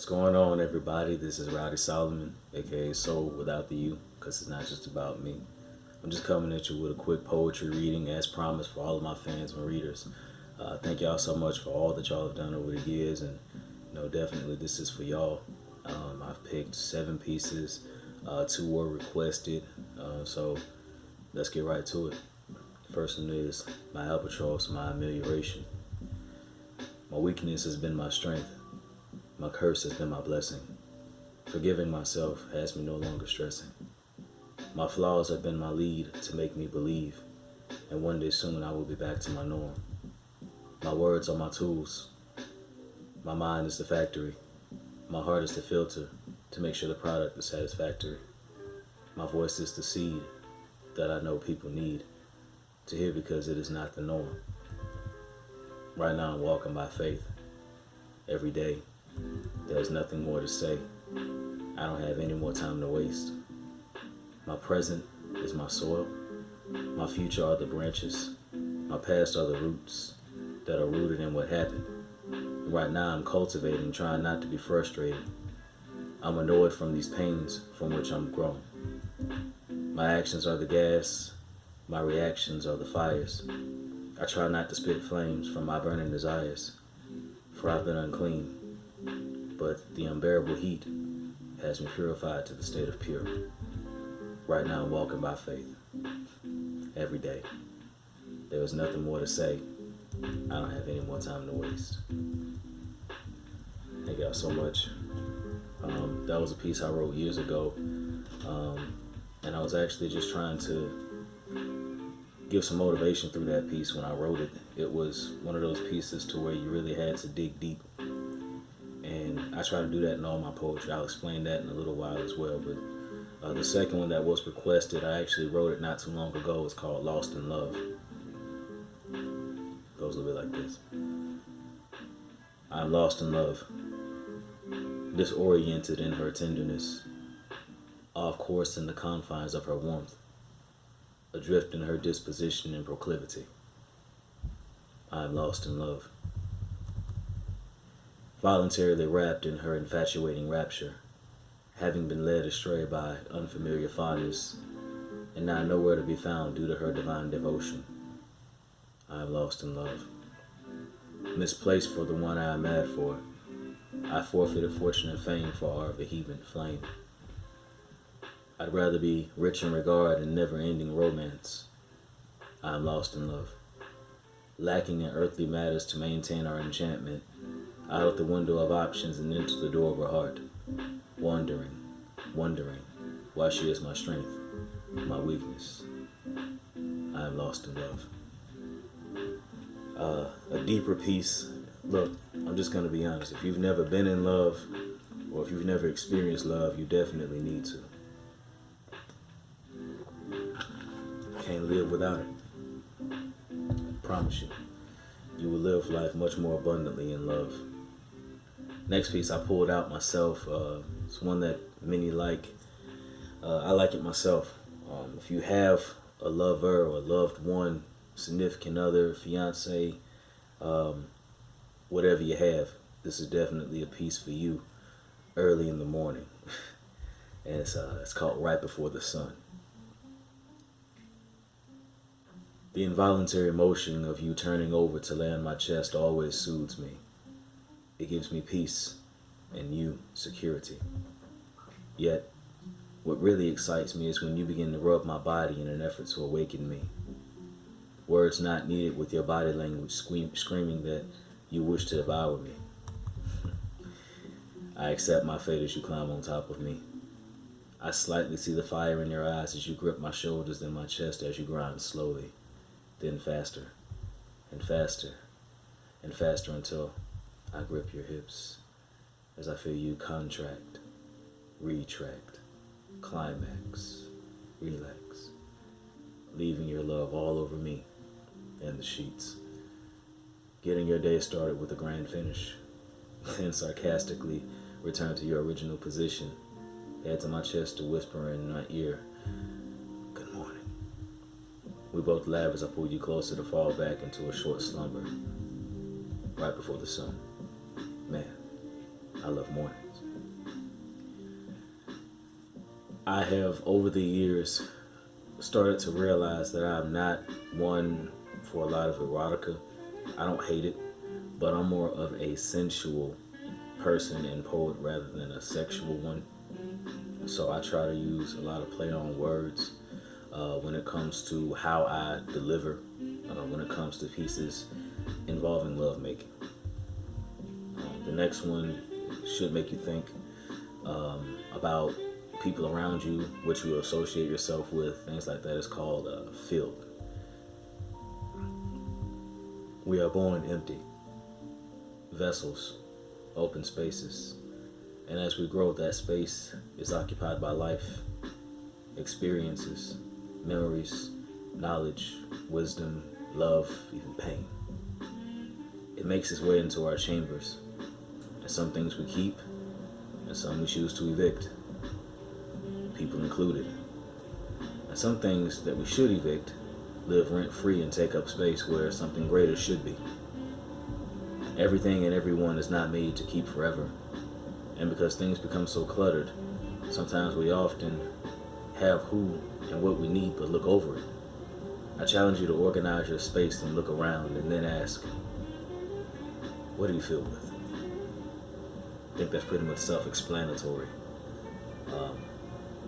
What's going on, everybody? This is Rowdy Solomon, aka Soul Without the U, because it's not just about me. I'm just coming at you with a quick poetry reading, as promised, for all of my fans and readers. Thank y'all so much for all that y'all have done over the years, and definitely this is for y'all. I've picked 7 pieces, 2 were requested, so let's get right to it. The first one is my albatross, my amelioration. My weakness has been my strength. My curse has been my blessing. Forgiving myself has me no longer stressing. My flaws have been my lead to make me believe, and one day soon I will be back to my norm. My words are my tools. My mind is the factory. My heart is the filter to make sure the product is satisfactory. My voice is the seed that I know people need to hear because it is not the norm. Right now I'm walking by faith. Every day, there's nothing more to say. I don't have any more time to waste. My present is my soil. My future are the branches. My past are the roots that are rooted in what happened. And right now I'm cultivating, trying not to be frustrated. I'm annoyed from these pains from which I'm grown. My actions are the gas. My reactions are the fires. I try not to spit flames from my burning desires, for I've been unclean. But the unbearable heat has me purified to the state of pure. Right now I'm walking by faith. Every day. There is nothing more to say. I don't have any more time to waste. Thank y'all so much. That was a piece I wrote years ago. And I was actually just trying to give some motivation through that piece when I wrote it. It was one of those pieces to where you really had to dig deep. And I try to do that in all my poetry. I'll explain that in a little while as well. But the second one that was requested, I actually wrote it not too long ago. It's called Lost in Love. It goes a little bit like this. I'm lost in love, disoriented in her tenderness, off course in the confines of her warmth, adrift in her disposition and proclivity. I am lost in love. Voluntarily wrapped in her infatuating rapture, having been led astray by unfamiliar fondness, and now nowhere to be found due to her divine devotion. I am lost in love. Misplaced for the one I am mad for, I forfeited fortune and fame for our vehement flame. I'd rather be rich in regard and never-ending romance. I am lost in love. Lacking in earthly matters to maintain our enchantment, out of the window of options and into the door of her heart, wondering why she is my strength, my weakness. I am lost in love. A deeper piece. Look, I'm just going to be honest. If you've never been in love, or if you've never experienced love, you definitely need to. Can't live without it. I promise you. You will live life much more abundantly in love. Next piece I pulled out myself. It's one that many like. I like it myself. If you have a lover or a loved one, significant other, fiance, whatever you have, this is definitely a piece for you early in the morning. And it's called Right Before the Sun. The involuntary motion of you turning over to lay on my chest always soothes me. It gives me peace and you security. Yet, what really excites me is when you begin to rub my body in an effort to awaken me. Words not needed with your body language screaming that you wish to devour me. I accept my fate as you climb on top of me. I slightly see the fire in your eyes as you grip my shoulders, then my chest as you grind slowly, then faster, and faster, and faster until I grip your hips as I feel you contract, retract, climax, relax, leaving your love all over me and the sheets. Getting your day started with a grand finish, then sarcastically return to your original position, head to my chest to whisper in my ear, "Good morning." We both laugh as I pull you closer to fall back into a short slumber, right before the sun. Man, I love mornings. I have, over the years, started to realize that I'm not one for a lot of erotica. I don't hate it, but I'm more of a sensual person and poet rather than a sexual one. So I try to use a lot of play on words when it comes to how I deliver, when it comes to pieces involving lovemaking. The next one should make you think about people around you, which you associate yourself with, things like that. Is called filled. We are born empty vessels, open spaces, and as we grow, that space is occupied by life, experiences, memories, knowledge, wisdom, love, even pain. It makes its way into our chambers, and some things we keep, and some we choose to evict, people included. And some things that we should evict live rent-free and take up space where something greater should be. Everything and everyone is not made to keep forever. And because things become so cluttered, sometimes we often have who and what we need but look over it. I challenge you to organize your space and look around and then ask, what do you feel with? I think that's pretty much self-explanatory.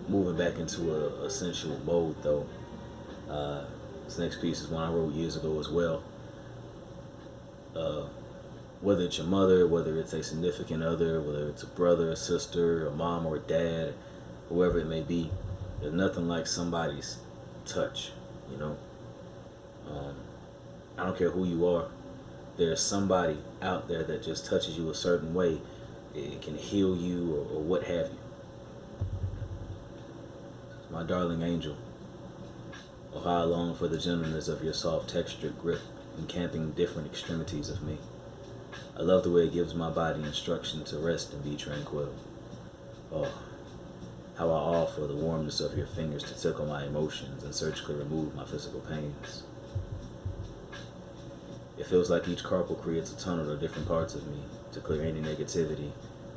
Moving back into a sensual mode though, this next piece is one I wrote years ago as well. Whether it's your mother, whether it's a significant other, whether it's a brother, a sister, a mom or a dad, whoever it may be, there's nothing like somebody's touch, you know? I don't care who you are. There's somebody out there that just touches you a certain way. It can heal you or what have you. My darling angel, oh how I long for the gentleness of your soft textured grip, encamping different extremities of me. I love the way it gives my body instruction to rest and be tranquil. Oh, how I offer the warmness of your fingers to tickle my emotions and surgically remove my physical pains. It feels like each carpal creates a tunnel to different parts of me to clear any negativity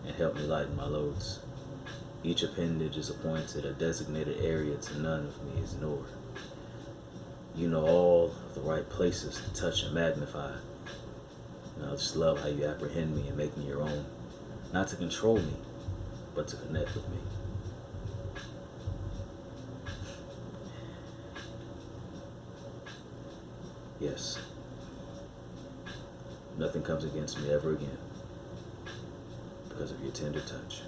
and help me lighten my loads. Each appendage is appointed a designated area to none of me is ignored. You know all of the right places to touch and magnify. And I just love how you apprehend me and make me your own. Not to control me, but to connect with me. Yes. Nothing comes against me ever again because of your tender touch.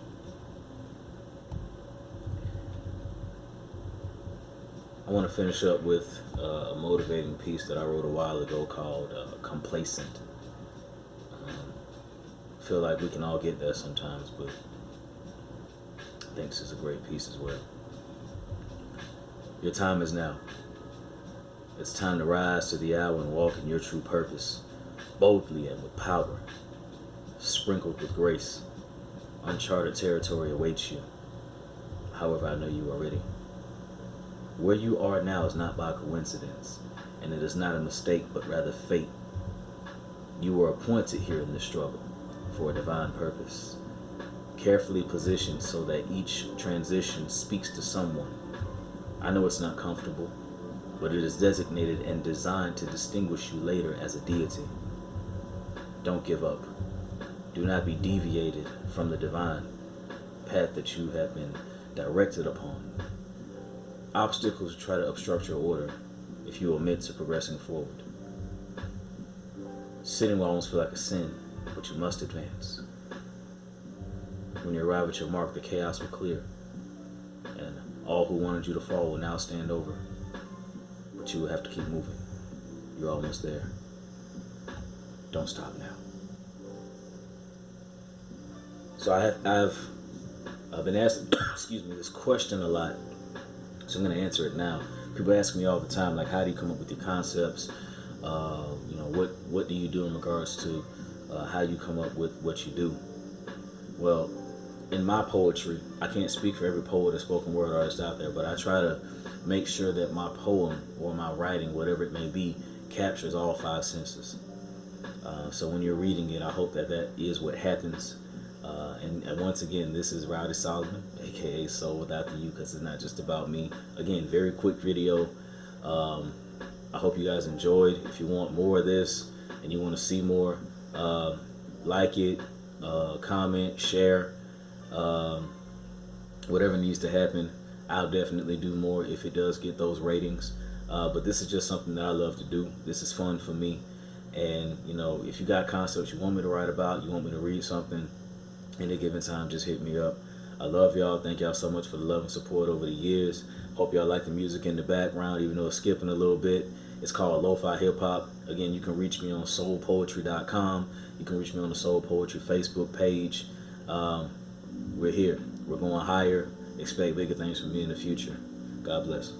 I want to finish up with a motivating piece that I wrote a while ago called Complacent. I feel like we can all get there sometimes, but I think this is a great piece as well. Your time is now. It's time to rise to the hour and walk in your true purpose, boldly and with power, sprinkled with grace. Uncharted territory awaits you. However, I know you are ready. Where you are now is not by coincidence, and it is not a mistake, but rather fate. You were appointed here in this struggle for a divine purpose, carefully positioned so that each transition speaks to someone. I know it's not comfortable, but it is designated and designed to distinguish you later as a deity. Don't give up. Do not be deviated from the divine path that you have been directed upon. Obstacles try to obstruct your order if you omit to progressing forward. Sitting will almost feel like a sin, but you must advance. When you arrive at your mark, the chaos will clear, and all who wanted you to fall will now stand over. But you will have to keep moving. You're almost there. Don't stop now. So I've been asked, this question a lot. So I'm going to answer it now. People ask me all the time, like, how do you come up with your concepts? What do you do in regards to how you come up with what you do? Well, in my poetry, I can't speak for every poet or spoken word artist out there, but I try to make sure that my poem or my writing, whatever it may be, captures all five senses. So when you're reading it, I hope that is what happens. And once again, this is Rowdy Solomon, aka Soul Without the U, because it's not just about me. Again, very quick video. I hope you guys enjoyed. If you want more of this and you want to see more, like it, comment, share, whatever needs to happen. I'll definitely do more if it does get those ratings. But this is just something that I love to do. This is fun for me. And, you know, if you got concepts you want me to write about, you want me to read something, any given time, just hit me up. I love y'all. Thank y'all so much for the love and support over the years. Hope y'all like the music in the background, even though it's skipping a little bit. It's called Lo-Fi Hip Hop. Again, you can reach me on soulpoetry.com. You can reach me on the Soul Poetry Facebook page. We're here. We're going higher. Expect bigger things from me in the future. God bless.